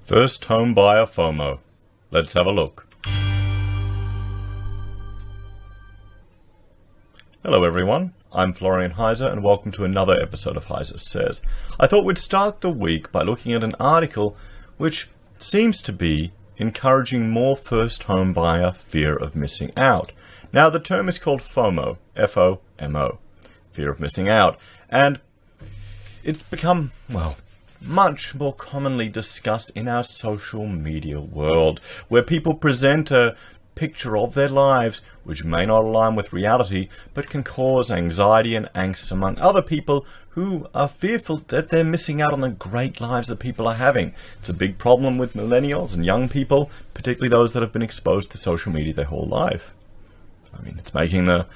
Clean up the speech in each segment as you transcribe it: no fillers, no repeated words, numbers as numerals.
First home buyer FOMO. Let's have a look. Hello everyone, I'm Florian Heise and welcome to another episode of Heise Says. I thought we'd start the week by looking at an article which seems to be encouraging more first home buyer fear of missing out. Now the term is called FOMO, F-O-M-O, fear of missing out, and it's become, well, much more commonly discussed in our social media world, where people present a picture of their lives which may not align with reality, but can cause anxiety and angst among other people who are fearful that they're missing out on the great lives that people are having. It's a big problem with millennials and young people, particularly those that have been exposed to social media their whole life. I mean, it's making the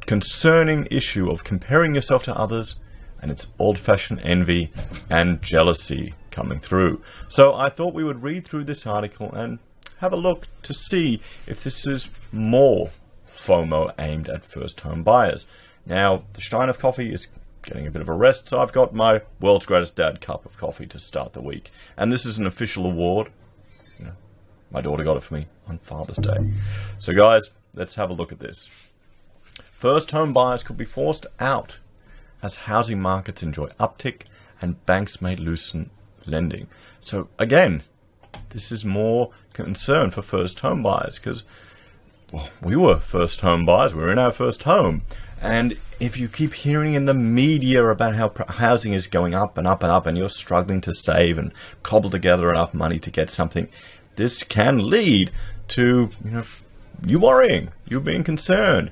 concerning issue of comparing yourself to others, and it's old-fashioned envy and jealousy coming through. So I thought we would read through this article and have a look to see if this is more FOMO aimed at first home buyers. Now, the Stein of coffee is getting a bit of a rest, so I've got my world's greatest dad cup of coffee to start the week. And this is an official award. You know, my daughter got it for me on Father's Day. So guys, let's have a look at this. First home buyers could be forced out as housing markets enjoy uptick and banks may loosen lending. So again, this is more concern for first home buyers because, well, we were first home buyers, we were in our first home. And if you keep hearing in the media about how housing is going up and up and up and you're struggling to save and cobble together enough money to get something, this can lead to, you worrying, you being concerned.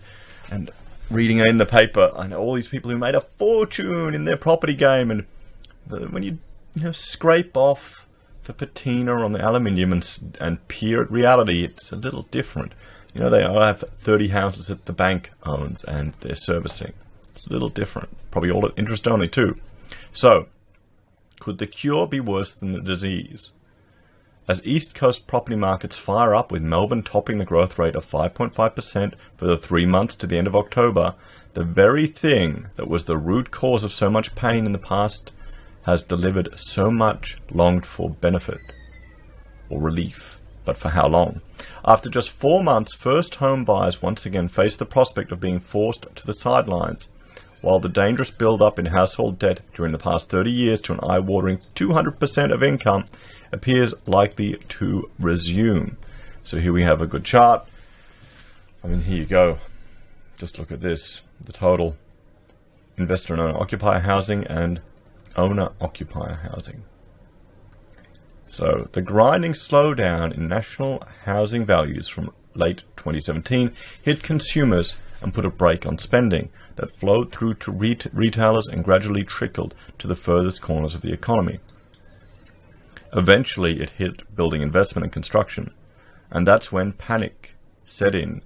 And reading in the paper, I know all these people who made a fortune in their property game, and when you scrape off the patina on the aluminium and peer at reality, it's a little different. They all have 30 houses that the bank owns and they're servicing. It's a little different. Probably all at interest only too. So, could the cure be worse than the disease? As East Coast property markets fire up, with Melbourne topping the growth rate of 5.5% for the 3 months to the end of October, the very thing that was the root cause of so much pain in the past has delivered so much longed-for benefit or relief. But for how long? After just 4 months, first home buyers once again face the prospect of being forced to the sidelines, while the dangerous build-up in household debt during the past 30 years to an eye-watering 200% of income appears likely to resume. So here we have a good chart. I mean, here you go. Just look at this. The total investor and owner-occupier housing and owner-occupier housing. So the grinding slowdown in national housing values from late 2017 hit consumers and put a brake on spending that flowed through to retailers and gradually trickled to the furthest corners of the economy. Eventually, it hit building investment and construction, and that's when panic set in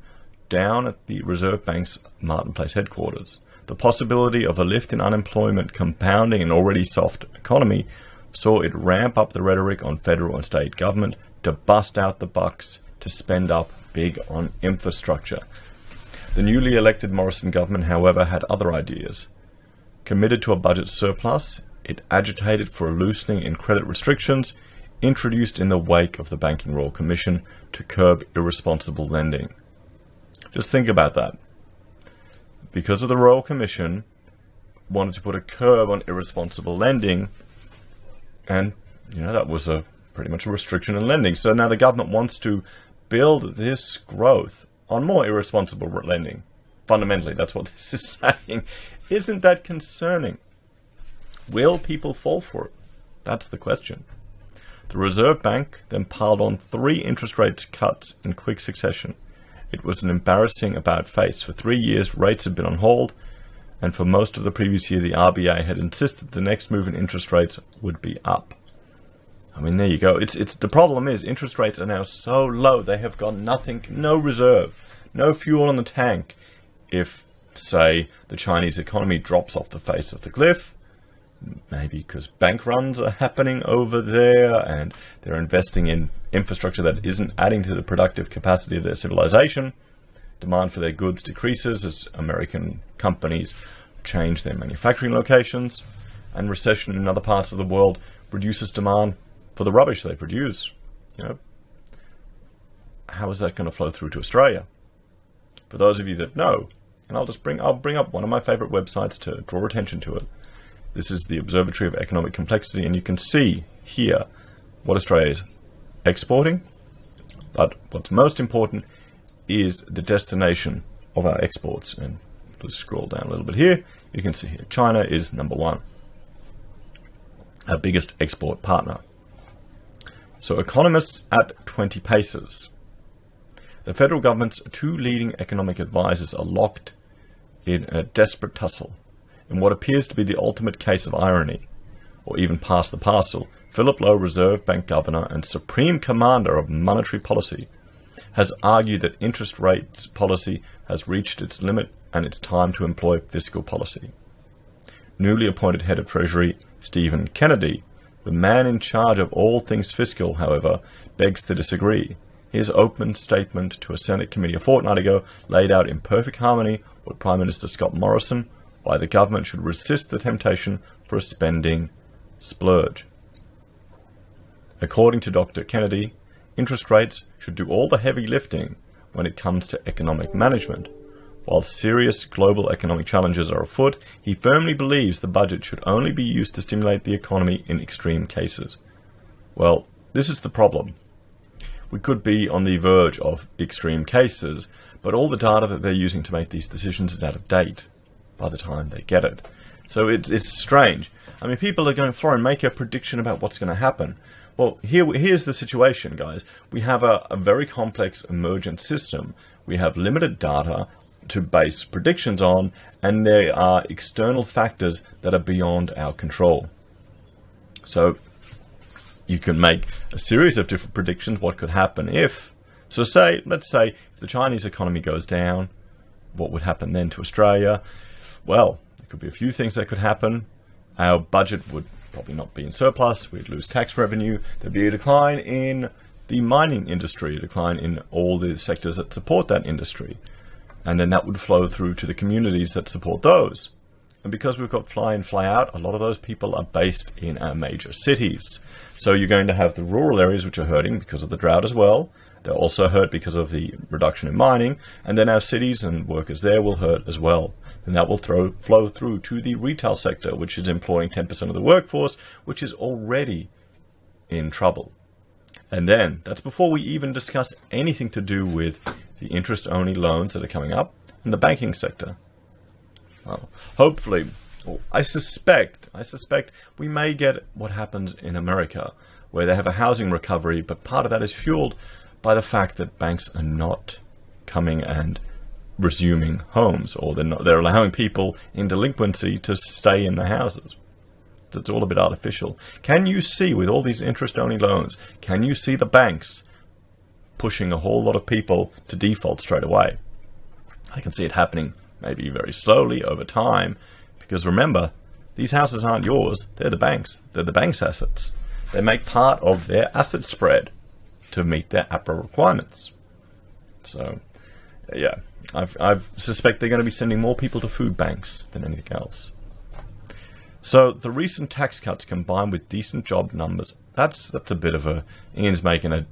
down at the Reserve Bank's Martin Place headquarters. The possibility of a lift in unemployment compounding an already soft economy saw it ramp up the rhetoric on federal and state government to bust out the bucks to spend up big on infrastructure. The newly elected Morrison government, however, had other ideas. Committed to a budget surplus, it agitated for a loosening in credit restrictions introduced in the wake of the Banking Royal Commission to curb irresponsible lending. Just think about that. Because of the Royal Commission, wanted to put a curb on irresponsible lending, and that was pretty much a restriction in lending. So now the government wants to build this growth on more irresponsible lending. Fundamentally, that's what this is saying. Isn't that concerning? Will people fall for it? That's the question. The Reserve Bank then piled on 3 interest rate cuts in quick succession. It was an embarrassing about-face. For 3 years, rates had been on hold, and for most of the previous year, the RBA had insisted the next move in interest rates would be up. I mean, there you go. It's the problem is interest rates are now so low, they have got nothing, no reserve, no fuel on the tank. If, say, the Chinese economy drops off the face of the cliff, maybe because bank runs are happening over there and they're investing in infrastructure that isn't adding to the productive capacity of their civilization, demand for their goods decreases as American companies change their manufacturing locations, and recession in other parts of the world reduces demand for the rubbish they produce. How is that going to flow through to Australia? For those of you that know, and I'll bring up one of my favorite websites to draw attention to it. This is the Observatory of Economic Complexity, and you can see here what Australia is exporting. But what's most important is the destination of our exports. And let's scroll down a little bit here. You can see here China is number one, our biggest export partner. So economists at 20 paces. The federal government's two leading economic advisors are locked in a desperate tussle. In what appears to be the ultimate case of irony, or even pass the parcel, Philip Lowe, Reserve Bank Governor and Supreme Commander of Monetary Policy, has argued that interest rates policy has reached its limit and it's time to employ fiscal policy. Newly appointed Head of Treasury, Stephen Kennedy, the man in charge of all things fiscal, however, begs to disagree. His open statement to a Senate committee a fortnight ago laid out in perfect harmony with Prime Minister Scott Morrison why the government should resist the temptation for a spending splurge. According to Dr. Kennedy, interest rates should do all the heavy lifting when it comes to economic management. While serious global economic challenges are afoot, he firmly believes the budget should only be used to stimulate the economy in extreme cases. Well, this is the problem. We could be on the verge of extreme cases, but all the data that they're using to make these decisions is out of date by the time they get it. So it's strange. I mean, people are going, Florin, make a prediction about what's going to happen. Well, here's the situation, guys. We have a very complex emergent system. We have limited data to base predictions on, and there are external factors that are beyond our control. So you can make a series of different predictions what could happen if. So let's say if the Chinese economy goes down, what would happen then to Australia? Well, there could be a few things that could happen. Our budget would probably not be in surplus. We'd lose tax revenue. There'd be a decline in the mining industry, a decline in all the sectors that support that industry. And then that would flow through to the communities that support those. And because we've got fly in, fly out, a lot of those people are based in our major cities. So you're going to have the rural areas which are hurting because of the drought as well. They're also hurt because of the reduction in mining. And then our cities and workers there will hurt as well. And that will flow through to the retail sector, which is employing 10% of the workforce, which is already in trouble. And then, that's before we even discuss anything to do with the interest-only loans that are coming up and the banking sector. Well, hopefully, I suspect we may get what happens in America, where they have a housing recovery, but part of that is fueled by the fact that banks are not coming and resuming homes, or they're allowing people in delinquency to stay in the houses. So it's all a bit artificial. Can you see, with all these interest-only loans, can you see the banks pushing a whole lot of people to default straight away? I can see it happening maybe very slowly over time, because remember, these houses aren't yours, they're the banks. They're the bank's assets. They make part of their asset spread to meet their APRA requirements. So, yeah, I suspect they're going to be sending more people to food banks than anything else. So the recent tax cuts combined with decent job numbers, that's a bit of a, Ian's making a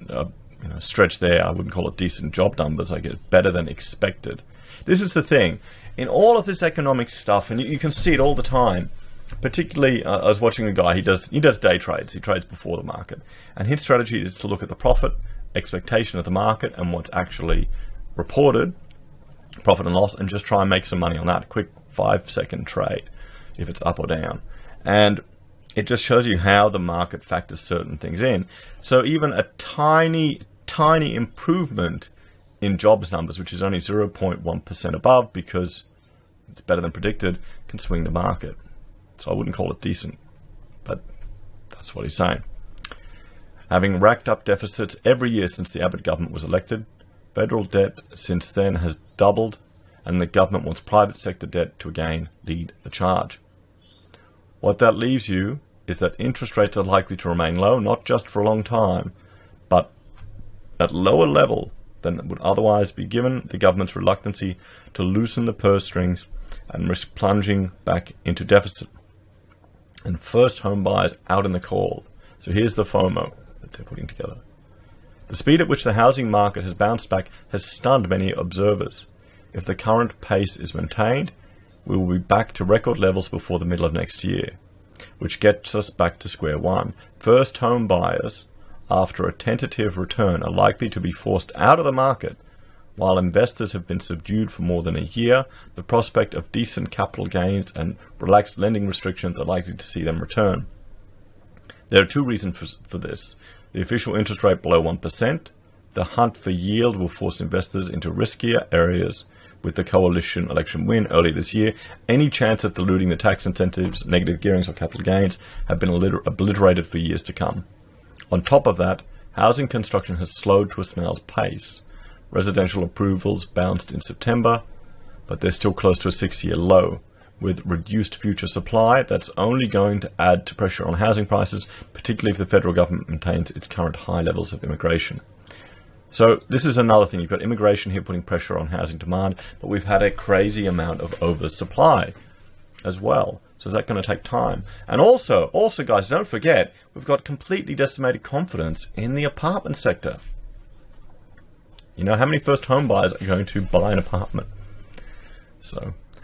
stretch there. I wouldn't call it decent job numbers. I get better than expected. This is the thing. In all of this economic stuff, and you can see it all the time, particularly I was watching a guy, he does day trades. He trades before the market. And his strategy is to look at the profit expectation of the market and what's actually reported, profit and loss, and just try and make some money on that. Quick 5-second trade, if it's up or down. And it just shows you how the market factors certain things in. So even a tiny improvement in jobs numbers, which is only 0.1% above because it's better than predicted, can swing the market. So I wouldn't call it decent, but that's what he's saying. Having racked up deficits every year since the Abbott government was elected, federal debt since then has doubled, and the government wants private sector debt to again lead the charge. What that leaves you is that interest rates are likely to remain low, not just for a long time, but at lower level than would otherwise be, given the government's reluctancy to loosen the purse strings and risk plunging back into deficit. And first home buyers out in the cold. So here's the FOMO that they're putting together. The speed at which the housing market has bounced back has stunned many observers. If the current pace is maintained, we will be back to record levels before the middle of next year, which gets us back to square one. First home buyers, after a tentative return, are likely to be forced out of the market. While investors have been subdued for more than a year, the prospect of decent capital gains and relaxed lending restrictions are likely to see them return. There are two reasons for this. The official interest rate below 1%. The hunt for yield will force investors into riskier areas. With the coalition election win early this year, any chance of diluting the tax incentives, negative gearings or capital gains have been obliterated for years to come. On top of that, housing construction has slowed to a snail's pace. Residential approvals bounced in September, but they're still close to a 6-year low. With reduced future supply, that's only going to add to pressure on housing prices, particularly if the federal government maintains its current high levels of immigration. So this is another thing. You've got immigration here putting pressure on housing demand, but we've had a crazy amount of oversupply as well. So is that going to take time? And also, guys, don't forget, we've got completely decimated confidence in the apartment sector. You know, how many first home buyers are going to buy an apartment?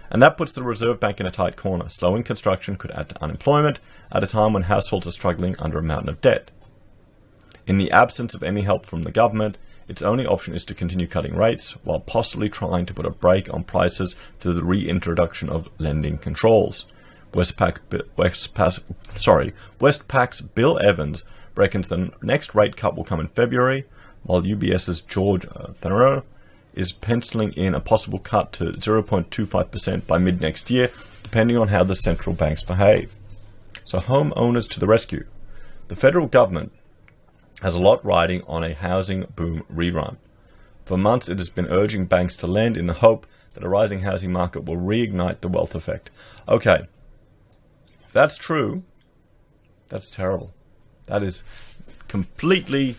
And that puts the Reserve Bank in a tight corner. Slowing construction could add to unemployment at a time when households are struggling under a mountain of debt. In the absence of any help from the government, its only option is to continue cutting rates while possibly trying to put a brake on prices through the reintroduction of lending controls. Westpac's Bill Evans reckons the next rate cut will come in February, while UBS's George Thorough is penciling in a possible cut to 0.25% by mid-next year, depending on how the central banks behave. So homeowners to the rescue. The federal government has a lot riding on a housing boom rerun. For months it has been urging banks to lend in the hope that a rising housing market will reignite the wealth effect. Okay, if that's true, that's terrible. That is completely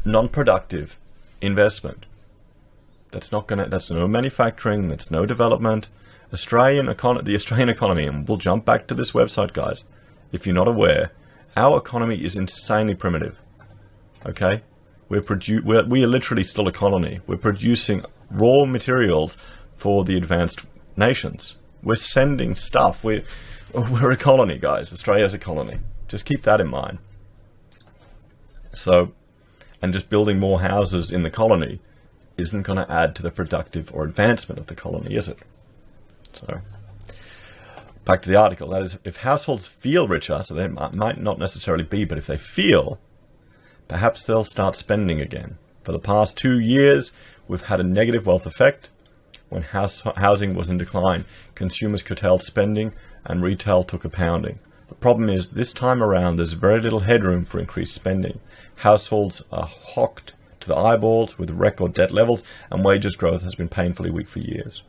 non-productive investment. That's no manufacturing, that's no development. The Australian economy, and we'll jump back to this website, guys, if you're not aware, our economy is insanely primitive. Okay? We are literally still a colony. We're producing raw materials for the advanced nations. We're sending stuff. We're a colony, guys. Australia's a colony. Just keep that in mind. So, and just building more houses in the colony isn't going to add to the productive or advancement of the colony, is it? So, back to the article. That is, if households feel richer, so they might not necessarily be, but if they feel, perhaps they'll start spending again. For the past 2 years, we've had a negative wealth effect. When housing was in decline, consumers curtailed spending and retail took a pounding. The problem is, this time around, there's very little headroom for increased spending. Households are hocked to the eyeballs with record debt levels, and wages growth has been painfully weak for years.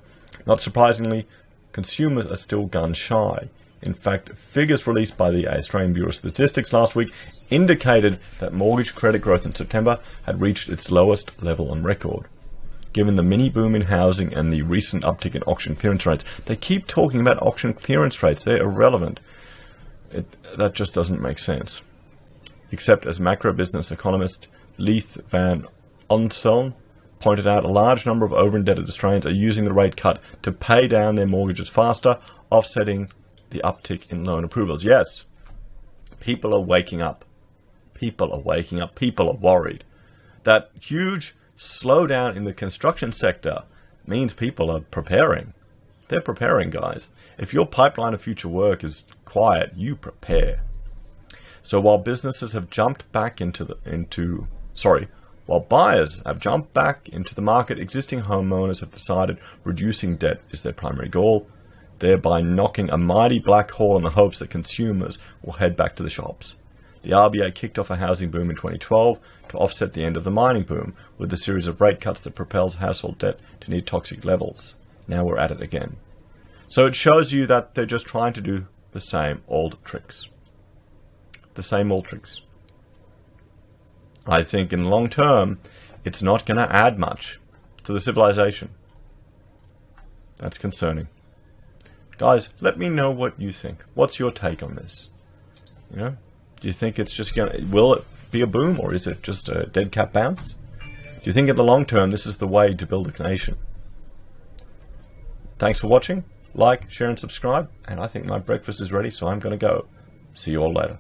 Not surprisingly, consumers are still gun shy. In fact, figures released by the Australian Bureau of Statistics last week indicated that mortgage credit growth in September had reached its lowest level on record. Given the mini boom in housing and the recent uptick in auction clearance rates, they keep talking about auction clearance rates. They're irrelevant. That just doesn't make sense. Except as macro business economist Leith Van Onsel pointed out, a large number of over-indebted Australians are using the rate cut to pay down their mortgages faster, offsetting the uptick in loan approvals. Yes, people are waking up. People are waking up. People are worried. That huge slowdown in the construction sector means people are preparing. They're preparing, guys. If your pipeline of future work is quiet, you prepare. So while businesses have jumped back while buyers have jumped back into the market, existing homeowners have decided reducing debt is their primary goal, thereby knocking a mighty black hole in the hopes that consumers will head back to the shops. The RBA kicked off a housing boom in 2012 to offset the end of the mining boom with a series of rate cuts that propels household debt to near toxic levels. Now we're at it again. So it shows you that they're just trying to do the same old tricks. The same old tricks. I think in the long term, it's not going to add much to the civilization. That's concerning. Guys, let me know what you think. What's your take on this? You know, Do you think it's just will it be a boom, or is it just a dead cat bounce? Do you think in the long term this is the way to build a nation? Thanks for watching. Like, share and subscribe. And I think my breakfast is ready, so I'm going to go. See you all later.